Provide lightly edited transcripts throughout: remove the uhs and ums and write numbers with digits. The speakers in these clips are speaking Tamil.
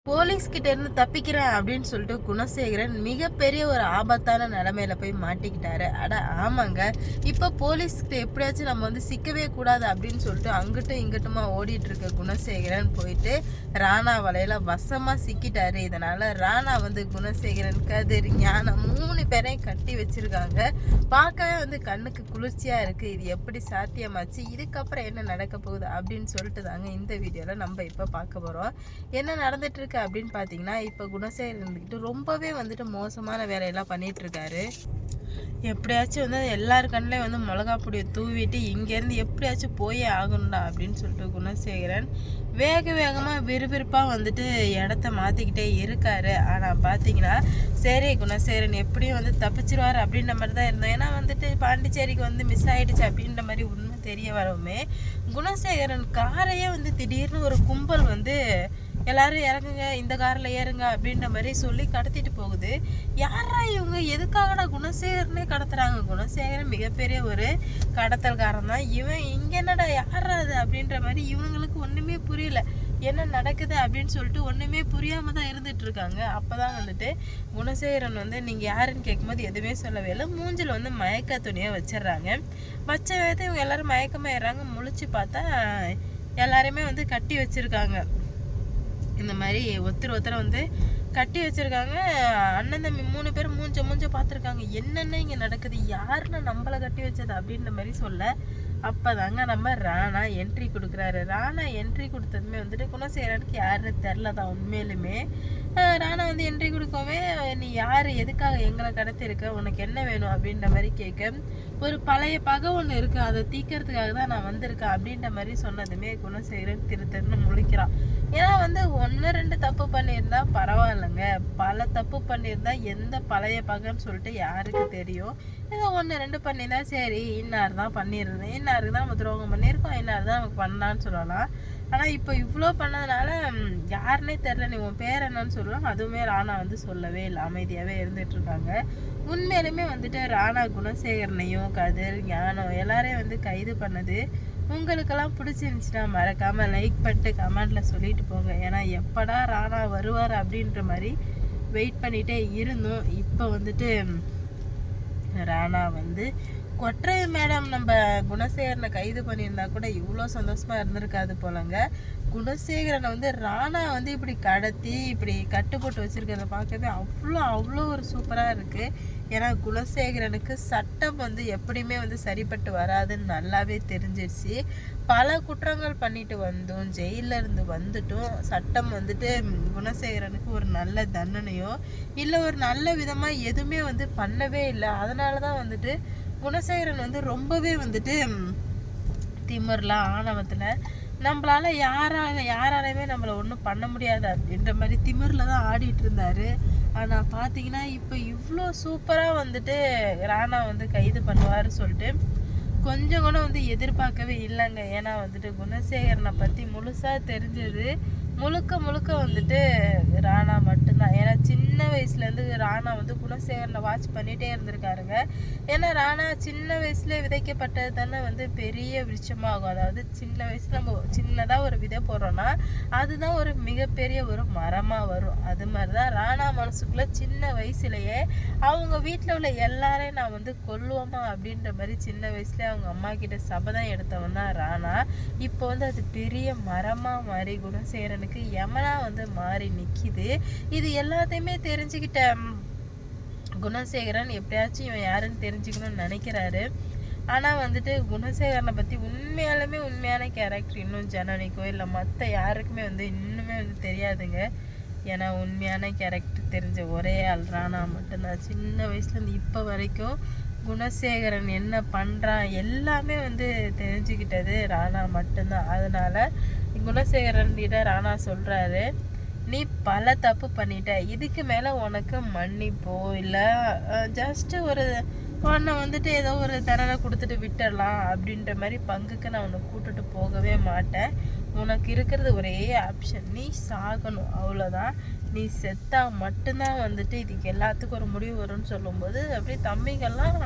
போலீஸ் கிட்ட இருந்து தப்பிக்கிறேன் அப்படின்னு சொல்லிட்டு குணசேகரன் மிகப்பெரிய ஒரு ஆபத்தான நிலைமையில போய் மாட்டிக்கிட்டாரு. அட ஆமாங்க. இப்ப போலீஸ் கிட்ட எப்படியாச்சும் நம்ம வந்து சிக்கவே கூடாது அப்படின்னு சொல்லிட்டு அங்கிட்டும் இங்கிட்டுமா ஓடிட்டு இருக்க குணசேகரன் போயிட்டு ராணா வலையில வசமா சிக்கிட்டாரு. இதனால ராணா வந்து குணசேகரன், கதிர், ஞானம் 3 பேரையும் கட்டி வச்சிருக்காங்க. பார்க்கவே வந்து கண்ணுக்கு குளிர்ச்சியா இருக்கு. இது எப்படி சாத்தியமாச்சு, இதுக்கப்புறம் என்ன நடக்க போகுது அப்படின்னு சொல்லிட்டு தாங்க இந்த வீடியோல நம்ம இப்ப பார்க்க போறோம். என்ன நடந்துட்டு இருக்கு அப்படின்னு பார்த்தீங்கன்னா, இப்போ குணசேகரன் இருந்துக்கிட்டு ரொம்பவே வந்துட்டு மோசமான வேலையெல்லாம் பண்ணிட்டு இருக்காரு. எப்படியாச்சும் வந்து எல்லார் கண்ணிலையும் வந்து மிளகா பொடியை தூவிட்டு இங்கேருந்து எப்படியாச்சும் போயே ஆகணும்டா அப்படின்னு சொல்லிட்டு குணசேகரன் வேக வேகமாக விறுவிறுப்பாக வந்துட்டு இடத்த மாற்றிக்கிட்டே இருக்காரு. ஆனால் பார்த்தீங்கன்னா சரி குணசேகரன் எப்படியும் வந்து தப்பிச்சிருவார் அப்படின்ற மாதிரி தான் இருந்தோம். ஏன்னா வந்துட்டு பாண்டிச்சேரிக்கு வந்து மிஸ் ஆகிடுச்சு அப்படின்ற மாதிரி உண்மை தெரிய வரவுமே குணசேகரன் காரையே வந்து திடீர்னு ஒரு கும்பல் வந்து எல்லாரும் இறங்குங்க, இந்த காரில் ஏறுங்க அப்படின்ற மாதிரி சொல்லி கடத்திட்டு போகுது. யாரா இவங்க, எதுக்காகடா குணசேகரனே கடத்துறாங்க? குணசேகரன் மிகப்பெரிய ஒரு கடத்தல்காரன் தான். இவன் இங்கே என்னடா யாரா அது அப்படின்ற மாதிரி இவங்களுக்கு ஒன்றுமே புரியல. என்ன நடக்குது அப்படின்னு சொல்லிட்டு ஒன்றுமே புரியாமல் தான் இருந்துட்டு இருக்காங்க. அப்போ தான் வந்துட்டு குணசேகரன் வந்து நீங்கள் யாருன்னு கேட்கும்போது எதுவுமே சொல்லவே இல்லை. மூஞ்சில் வந்து மயக்க துணியை வச்சிடுறாங்க. வச்ச வேகத்தை இவங்க எல்லாரும் மயக்கமாயிடுறாங்க. முழிச்சு பார்த்தா எல்லாருமே வந்து கட்டி வச்சிருக்காங்க. இந்த மாதிரி ஒருத்தரை வந்து கட்டி வச்சிருக்காங்க. அண்ணன் தம்பி 3 பேர் மூஞ்ச பார்த்துருக்காங்க. என்னென்ன இங்கே நடக்குது, யாருன்னா நம்மளை கட்டி வச்சது அப்படின்ற மாதிரி சொல்ல அப்போதாங்க நம்ம ராணா என்ட்ரி கொடுக்குறாரு. ராணா என்ட்ரி கொடுத்ததுமே வந்துட்டு குணசேகரனுக்கு யாருன்னு தெரில தான் உண்மையிலுமே. ராணா வந்து என்ட்ரி கொடுக்கவே நீ யார், எதுக்காக எங்களை கடத்திருக்க, உனக்கு என்ன வேணும் அப்படின்ற மாதிரி கேட்க ஒரு பழைய பகை ஒன்று இருக்குது, அதை தீக்கிறதுக்காக தான் நான் வந்திருக்கேன் அப்படின்ற மாதிரி சொன்னதுமே குணசேகரன் திருன்னு முழிக்கிறான். ஏன்னா வந்து 1-2 தப்பு பண்ணியிருந்தா பரவாயில்லைங்க, பல தப்பு பண்ணியிருந்தா எந்த பழைய பகைன்னு சொல்லிட்டு யாருக்கு தெரியும். ஏதோ 1-2 பண்ணியிருந்தா சரி இன்னார் தான் பண்ணிடுறேன், இன்னாருக்கு தான் நம்ம துரோகம் பண்ணியிருக்கோம், இன்னார் தான் நமக்கு பண்ணலான்னு சொல்லலாம். ஆனால் இப்போ இவ்வளோ பண்ணதுனால யாருன்னே தெரில, நீ உன் பேர் என்னன்னு சொல்லலாம். அதுவுமே ராணா வந்து சொல்லவே இல்லை, அமைதியாகவே இருந்துட்டு இருக்காங்க. உண்மையிலுமே வந்துட்டு ராணா குணசேகரனையும் கதிர் ஞானம் எல்லாரையும் வந்து கைது பண்ணது உங்களுக்கெல்லாம் பிடிச்சிருந்துச்சுன்னா மறக்காமல் லைக் பண்ணிட்டு கமெண்டில் சொல்லிட்டு போங்க. ஏன்னா எப்படா ராணா வருவார் அப்படின்ற மாதிரி வெயிட் பண்ணிகிட்டே இருந்தோம். இப்போ வந்துட்டு ராணா வந்து கொற்றை மேடம் நம்ம குணசேகரனை கைது பண்ணியிருந்தா கூட இவ்வளோ சந்தோஷமாக இருந்திருக்காது போலங்க. குணசேகரனை வந்து ராணா வந்து இப்படி கடத்தி இப்படி கட்டு போட்டு வச்சுருக்கிறத பார்க்கவே அவ்வளோ ஒரு சூப்பராக இருக்குது. ஏன்னா குணசேகரனுக்கு சட்டம் வந்து எப்படியுமே வந்து சரிப்பட்டு வராதுன்னு நல்லாவே தெரிஞ்சிருச்சு. பல குற்றங்கள் பண்ணிட்டு வந்தோம், ஜெயிலில் இருந்து வந்துட்டும் சட்டம் வந்துட்டு குணசேகரனுக்கு ஒரு நல்ல தண்டனையோ இல்லை ஒரு நல்ல விதமாக எதுவுமே வந்து பண்ணவே இல்லை. அதனால தான் வந்துட்டு குணசேகரன் வந்து ரொம்பவே வந்துட்டு திமிரில் ஆணவத்தில் நம்மளால யாராலையுமே நம்மளை ஒன்றும் பண்ண முடியாது அப்படின்ற மாதிரி திமிரில் தான் ஆடிட்டு இருந்தாரு. ஆனால் பார்த்தீங்கன்னா இப்போ இவ்வளோ சூப்பராக வந்துட்டு ராணா வந்து கைது பண்ணுவார் சொல்லிட்டு கொஞ்சம் கூட வந்து எதிர்பார்க்கவே இல்லைங்க. ஏன்னா வந்துட்டு குணசேகரனை பற்றி முழுசாக தெரிஞ்சது முழுக்க வந்துட்டு ராணா மட்டும்தான். ஏன்னா சின்ன வயசுலேருந்து ராணா வந்து குணசேகரனை வாட்ச் பண்ணிகிட்டே இருந்திருக்காருங்க. ஏன்னா ராணா சின்ன வயசுல விதைக்கப்பட்டது தானே வந்து பெரிய விருட்சமாகும். அதாவது சின்ன வயசுல நம்ம சின்னதாக ஒரு விதை போடுறோன்னா அதுதான் ஒரு மிகப்பெரிய ஒரு மரமாக வரும். அது மாதிரி தான் ராணா மனசுக்குள்ளே சின்ன வயசுலேயே அவங்க வீட்டில் உள்ள எல்லாரையும் நான் வந்து கொல்லுவோமா அப்படின்ற மாதிரி சின்ன வயசுலேயே அவங்க அம்மா கிட்ட சபதம் எடுத்தவன் தான் ராணா. இப்போ வந்து அது பெரிய மரமாக மாறி குணசேகரனுக்கு யமனா வந்து மாறி நிற்கிது. இது எல்லாத்தையுமே தெரிஞ்சுக்கிட்ட குணசேகரன் எப்படியாச்சும் இவன் யாருன்னு தெரிஞ்சுக்கணும்னு நினைக்கிறாரு. ஆனால் வந்துட்டு குணசேகரனை பற்றி உண்மையான கேரக்டர் இன்னும் ஜனனிக்கோ இல்லை மற்ற யாருக்குமே வந்து இன்னுமே வந்து தெரியாதுங்க. ஏன்னா உண்மையான கேரக்டர் தெரிஞ்ச ஒரே ஆள் ராணா மட்டும்தான். சின்ன வயசுலேருந்து இப்போ வரைக்கும் குணசேகரன் என்ன பண்ணுறான் எல்லாமே வந்து தெரிஞ்சுக்கிட்டது ராணா மட்டும்தான். அதனால் குணசேகரன் கிட்ட ராணா சொல்கிறாரு, நீ பல தப்பு பண்ணிட்ட, இதுக்கு மேலே உனக்கு மன்னிப்போ இல்லை ஜஸ்ட்டு ஒரு உன்னை வந்துட்டு ஏதோ ஒரு தண்டனை கொடுத்துட்டு விட்டுடலாம் அப்படின்ற மாதிரி பங்குக்கு நான் உன்னை கூட்டுட்டு போகவே மாட்டேன். உனக்கு இருக்கிறது ஒரே ஆப்ஷன், நீ சாகணும், அவ்வளோதான். நீ செத்தா மட்டும்தான் வந்துட்டு இதுக்கு எல்லாத்துக்கும் ஒரு முடிவு வரும்னு சொல்லும்போது அப்படியே தம்பிங்கெல்லாம்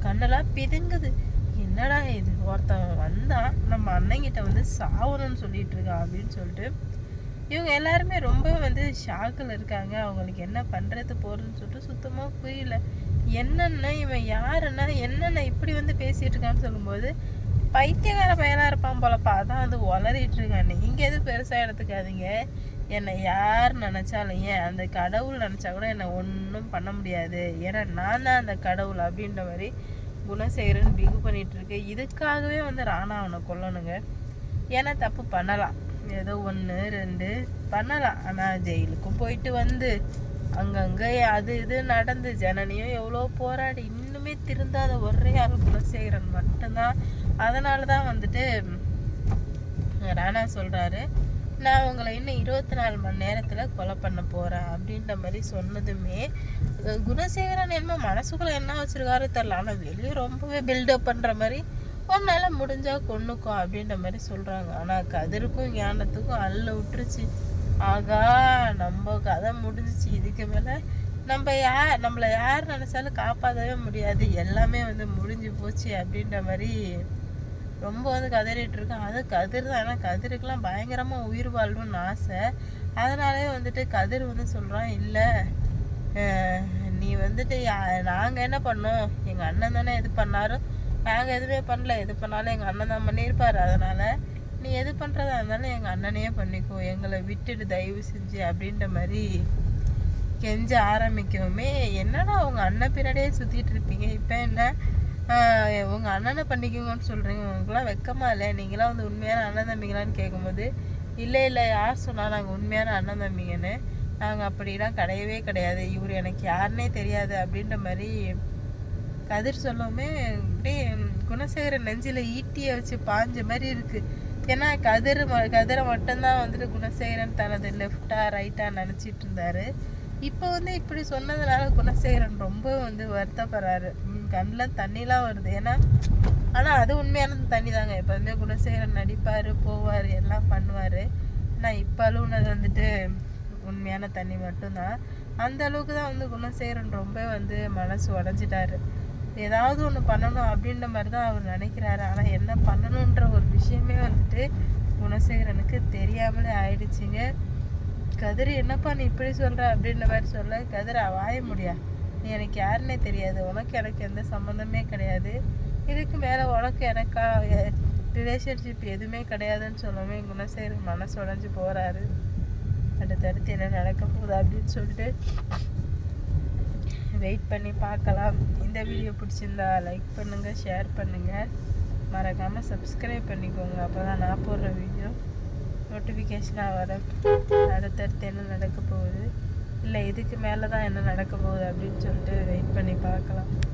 கண்ணெல்லாம் பிதுங்குது. என்னடா இது, ஒருத்தவன் வந்தான் நம்ம அண்ணங்கிட்ட வந்து சாவணும்னு சொல்லிட்டு இருக்கான் அப்படின்னு சொல்லிட்டு இவங்க எல்லாருமே ரொம்ப வந்து ஷாக்கில் இருக்காங்க. அவங்களுக்கு என்ன பண்ணுறது போகிறதுன்னு சொல்லிட்டு சுத்தமாக புரியல. என்னென்ன இவன் யாருன்னா என்னென்ன இப்படி வந்து பேசிகிட்டு இருக்கான்னு சொல்லும்போது, பைத்தியக்கார பையனாக இருப்பான் போலப்பா, அதான் வந்து உளறிட்டு இருக்கான். நீங்கள் எதுவும் பெருசாக எடுத்துக்காதீங்க. என்னை யார் நினச்சாலும், ஏன் அந்த கடவுள் நினச்சா கூட என்னை ஒன்றும் பண்ண முடியாது, ஏன்னா நான் தான் அந்த கடவுள் அப்படின்ற மாதிரி குணசேகரன் பிகு பண்ணிகிட்டு இருக்கு. இதுக்காகவே வந்து ராணா அவனை கொல்லணுங்க. ஏன்னா தப்பு பண்ணலாம், ஏதோ 1 2 பண்ணலாம். ஆனால் ஜெயிலுக்கும் போயிட்டு வந்து அங்கங்கே அது இது நடந்து ஜனனியும் எவ்வளோ போராடி இன்னுமே திருந்தாத ஒரே ஆள் குணசேகரன் மட்டும்தான். அதனால தான் வந்துட்டு ராணா சொல்கிறாரு, நான் உங்களை இன்னும் 24 மணி நேரத்தில் கொலை பண்ண போகிறேன் அப்படின்ற மாதிரி சொன்னதுமே குணசேகரன் என்ன மனசுக்குள்ளே என்ன வச்சுருக்காரு தெரில. ஆனால் வெளியே ரொம்பவே பில்டப் பண்ணுற மாதிரி உன்னால் முடிஞ்சால் கொன்னுக்கோ அப்படின்ற மாதிரி சொல்கிறாங்க. ஆனால் கதிருக்கும் ஞானத்துக்கும் அல்ல விட்டுருச்சு. ஆகா, நம்ம கதை முடிஞ்சிச்சு. இதுக்கு மேலே நம்மளை யார் நினச்சாலும் காப்பாற்றவே முடியாது, எல்லாமே வந்து முடிஞ்சு போச்சு அப்படின்ற மாதிரி ரொம்ப வந்து கதறிட்டு இருக்கேன். அது கதிர் தான். ஏன்னா கதிருக்கெல்லாம் பயங்கரமாக உயிர் வாழ்வுன்னு ஆசை. அதனாலே வந்துட்டு கதிர் வந்து சொல்கிறான், இல்லை நீ வந்துட்டு நாங்கள் என்ன பண்ணோம், எங்கள் அண்ணன் தானே எது பண்ணாரோ, நாங்கள் எதுவுமே பண்ணல, எது பண்ணாலும் எங்கள் அண்ணன் தான் பண்ணியிருப்பார். அதனால் நீ எது பண்ணுறதா இருந்தாலும் எங்கள் அண்ணனையே பண்ணிக்கோ, எங்களை விட்டுட்டு தயவு செஞ்சு அப்படின்ற மாதிரி கெஞ்ச ஆரம்பிக்கவுமே, என்னடா உங்கள் அண்ணன் பின்னாடியே சுற்றிட்டு இருப்பீங்க, இப்போ என்ன உங்கள் அண்ணனை பண்ணிக்கோங்கன்னு சொல்கிறீங்க, உங்களுக்குலாம் வெக்கமா இல்லை, நீங்களாம் வந்து உண்மையான அண்ணன் தம்பிங்களான்னு கேட்கும்போது, இல்லை யார் சொன்னால் நாங்கள் உண்மையான அண்ணன் தம்பிங்கன்னு, நாங்கள் அப்படிலாம் கிடையவே கிடையாது, இவர் எனக்கு யாருன்னே தெரியாது அப்படின்ற மாதிரி கதிர் சொல்லவுமே அப்படியே குணசேகரன் நெஞ்சில் ஈட்டியை வச்சு பாஞ்ச மாதிரி இருக்குது. ஏன்னா கதிரை மட்டும்தான் வந்துட்டு குணசேகரன் தனது லெஃப்டா ரைட்டா நினச்சிட்டு இருந்தாரு. இப்போ வந்து இப்படி சொன்னதுனால குணசேகரன் ரொம்ப வந்து வருத்தப்படுறாரு. கண்ணில் தண்ணிலாம் வருது. ஏன்னா ஆனால் அது உண்மையான தண்ணி தாங்க. எப்போதுமே குணசேகரன் நடிப்பார், போவார், எல்லாம் பண்ணுவார். ஆனால் இப்போ அழுவுனது வந்துட்டு உண்மையான தண்ணி மட்டும்தான். அந்த அளவுக்கு தான் வந்து குணசேகரன் ரொம்ப வந்து மனசு உடஞ்சிட்டாரு. ஏதாவது ஒன்று பண்ணணும் அப்படின்ற மாதிரி தான் அவர் நினைக்கிறாரு. ஆனால் என்ன பண்ணணுன்ற ஒரு விஷயமே வந்துட்டு குணசேகரனுக்கு தெரியாமலே ஆயிடுச்சுங்க. கதிர், என்னப்பா நீ இப்படி சொல்கிற அப்படின்ற மாதிரி சொல்ல, கதிர் வாய முடியா, நீ எனக்கு யாருன்னே தெரியாது, உனக்கு எனக்கு எந்த சம்மந்தமே கிடையாது, இதுக்கு மேலே உனக்கு எனக்கா ரிலேஷன்ஷிப் எதுவுமே கிடையாதுன்னு சொல்லவே குணசேகரன் மனசு உடஞ்சி போகிறாரு. அடுத்தடுத்து என்ன நடக்க போகுது அப்படின்னு சொல்லிட்டு வெயிட் பண்ணி பார்க்கலாம். இந்த வீடியோ பிடிச்சிருந்தா லைக் பண்ணுங்கள், ஷேர் பண்ணுங்கள், மறக்காமல் சப்ஸ்கிரைப் பண்ணிக்கோங்க. அப்போ தான் நான் போடுற வீடியோ நோட்டிஃபிகேஷனாக வரும். அடுத்தடுத்து என்ன நடக்க போகுது, இல்லை இதுக்கு மேலே தான் என்ன நடக்க போகுது அப்படின்னு சொல்லிட்டு வெயிட் பண்ணி பார்க்கலாம்.